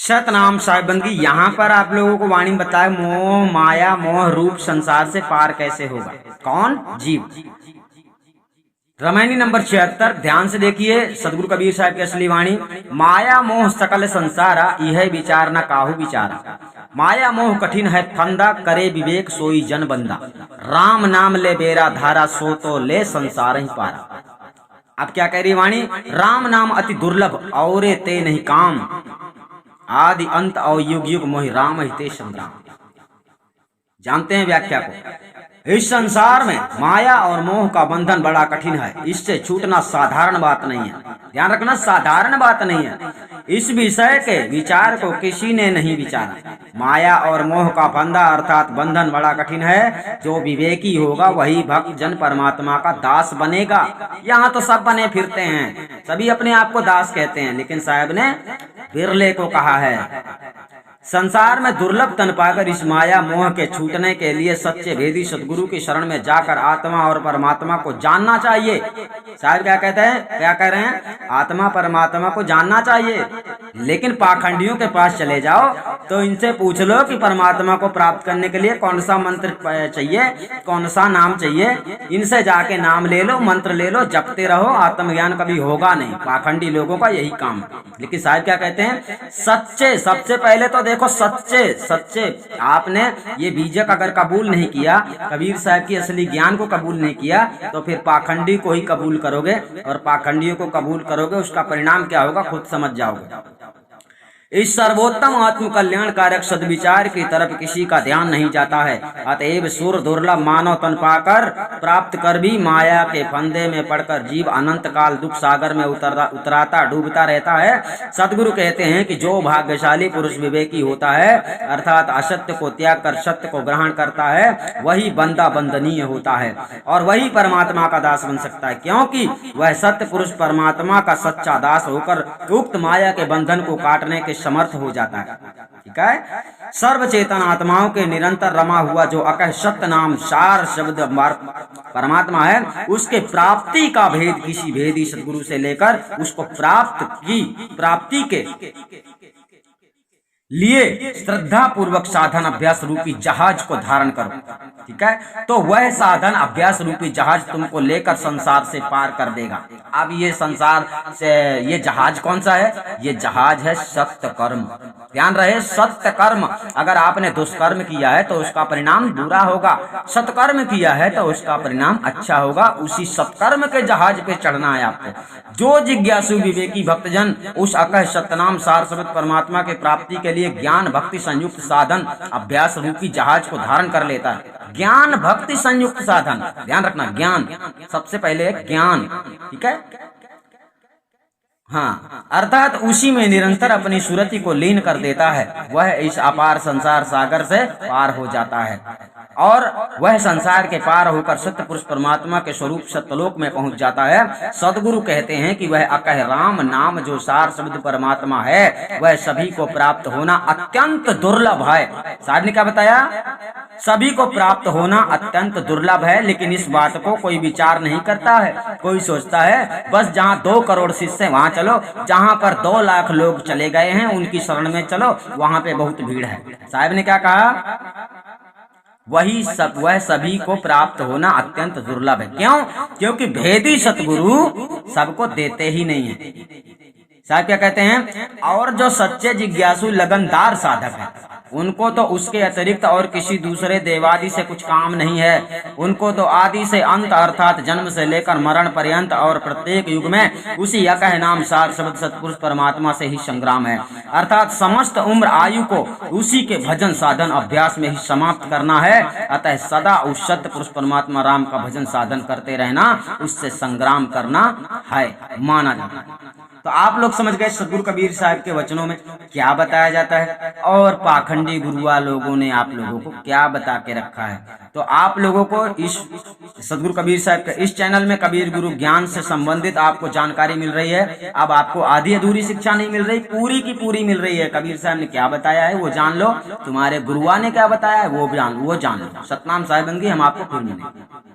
सतनाम साहिबंदी यहाँ पर आप लोगों को वाणी बताए मोह माया मोह रूप संसार से पार कैसे होगा। कौन? जीव। रामायणी नंबर 76 ध्यान से देखिए सदगुरु कबीर साहब की असली वाणी। माया मोह सकल संसारा यह विचार न काहू विचारा। माया मोह कठिन है फंदा करे विवेक सोई जन बंदा। राम नाम ले बेरा धारा सो तो ले संसार ही पारा। अब क्या कह रही वाणी? राम नाम अति दुर्लभ और ते नहीं काम। आदि अंत और युग युग मोहि राम ही ते संग्राम। जानते हैं व्याख्या को? इस संसार में माया और मोह का बंधन बड़ा कठिन है, इससे छूटना साधारण बात नहीं है। ध्यान रखना, साधारण बात नहीं है। इस विषय के विचार को किसी ने नहीं विचारा। माया और मोह का फंदा अर्थात बंधन बड़ा कठिन है। जो विवेकी होगा वही भक्त जन परमात्मा का दास बनेगा। यहाँ तो सब बने फिरते हैं, सभी अपने आप को दास कहते हैं, लेकिन साहब ने बिरले को कहा है संसार में दुर्लभ तन पाकर इस माया मोह के छूटने के लिए सच्चे भेदी सदगुरु की शरण में जाकर आत्मा और परमात्मा को जानना चाहिए। साहब क्या कहते हैं, क्या कह रहे हैं? आत्मा परमात्मा को जानना चाहिए। लेकिन पाखंडियों के पास चले जाओ तो इनसे पूछ लो कि परमात्मा को प्राप्त करने के लिए कौन सा मंत्र चाहिए, कौन सा नाम चाहिए। इनसे जाके नाम ले लो, मंत्र ले लो, जपते रहो, आत्मज्ञान कभी होगा नहीं। पाखंडी लोगों का यही काम है। लेकिन साहब क्या कहते हैं? सच्चे, सबसे पहले तो देखो सच्चे सच्चे आपने ये बीजक अगर कबूल नहीं किया, कबीर साहब की असली ज्ञान को कबूल नहीं किया, तो फिर पाखंडी को ही कबूल करोगे, और पाखंडियों को कबूल करोगे, उसका परिणाम क्या होगा खुद समझ जाओगे। इस सर्वोत्तम आत्म कल्याण कारक सद्विचार की तरफ किसी का ध्यान नहीं जाता है। अतएव सुर दुर्लभ मानव तन पाकर प्राप्त कर भी माया के फंदे में पड़कर जीव अनंत काल दुख सागर में उतराता डूबता रहता है। सदगुरु कहते हैं कि जो भाग्यशाली पुरुष विवेकी होता है अर्थात असत्य को त्याग कर सत्य को ग्रहण करता है, वही बंदा बंदनीय होता है और वही परमात्मा का दास बन सकता है, क्योंकि वह सत्य पुरुष परमात्मा का सच्चा दास होकर उक्त माया के बंधन को काटने के समर्थ हो जाता है। ठीक है। सर्व चेतन आत्माओं के निरंतर रमा हुआ जो अकह सत्य नाम सार शब्द परमात्मा है, उसके प्राप्ति का भेद किसी भेदी सदगुरु से लेकर उसको प्राप्ति के लिए श्रद्धा पूर्वक साधन अभ्यास रूपी जहाज को धारण करो। ठीक है। तो वह साधन अभ्यास रूपी जहाज तुमको लेकर संसार से पार कर देगा। अब ये संसार से ये जहाज कौन सा है? ये जहाज है सत्य कर्म। ध्यान रहे, सत्य कर्म। अगर आपने दुष्कर्म किया है तो उसका परिणाम बुरा होगा, सत्कर्म किया है तो उसका परिणाम अच्छा होगा। उसी सत्कर्म के जहाज पे चढ़ना है आपको। जो जिज्ञासु विवेकी भक्तजन उस अकह सत्यनाम सार शब्द परमात्मा के प्राप्ति के लिए ज्ञान भक्ति संयुक्त साधन अभ्यास रूपी जहाज को धारण कर लेता है। ज्ञान भक्ति संयुक्त साधन, ध्यान रखना, ज्ञान सबसे पहले ज्ञान। ठीक है। हाँ, अर्थात उसी में निरंतर अपनी सुरति को लीन कर देता है। वह इस अपार संसार सागर से पार हो जाता है और वह संसार के पार होकर सत्य पुरुष परमात्मा के स्वरूप सत्यलोक में पहुंच जाता है। सदगुरु कहते हैं कि वह अकह राम नाम जो सार शब्द परमात्मा है, वह सभी को प्राप्त होना अत्यंत दुर्लभ है। साहब ने क्या बताया? सभी को प्राप्त होना अत्यंत दुर्लभ है, लेकिन इस बात को कोई विचार नहीं करता है। कोई सोचता है बस जहाँ 2 करोड़ शिष्य वहाँ चलो, जहाँ पर 2 लाख लोग चले गए हैं उनकी शरण में चलो, वहाँ पे बहुत भीड़ है। साहब ने क्या कहा? वह सभी को प्राप्त होना अत्यंत दुर्लभ है। क्यों? क्योंकि भेदी सतगुरु सबको देते ही नहीं है। साहब क्या कहते हैं? और जो सच्चे जिज्ञासु लगनदार साधक है उनको तो उसके अतिरिक्त और किसी दूसरे देवादि से कुछ काम नहीं है। उनको तो आदि से अंत अर्थात जन्म से लेकर मरण पर्यंत और प्रत्येक युग में उसी अकह नाम सार शब्द सतपुरुष परमात्मा से ही संग्राम है। अर्थात समस्त उम्र आयु को उसी के भजन साधन अभ्यास में ही समाप्त करना है। अतः सदा उस सत्य पुरुष परमात्मा राम का भजन साधन करते रहना, उससे संग्राम करना है, माना जाता है। तो आप लोग समझ गए सदगुरु कबीर साहब के वचनों में क्या बताया जाता है और पाखंडी गुरुआ लोगों ने आप लोगों को क्या बता के रखा है। तो आप लोगों को इस सदगुरु कबीर साहब के इस चैनल में कबीर गुरु ज्ञान से संबंधित आपको जानकारी मिल रही है। अब आपको आधी अधूरी शिक्षा नहीं मिल रही, पूरी की पूरी मिल रही है। कबीर साहब ने क्या बताया है वो जान लो, तुम्हारे गुरुआ ने क्या बताया है वो जान लो। सतनाम साहिबंदी, हम आपको फिर मिलेंगे।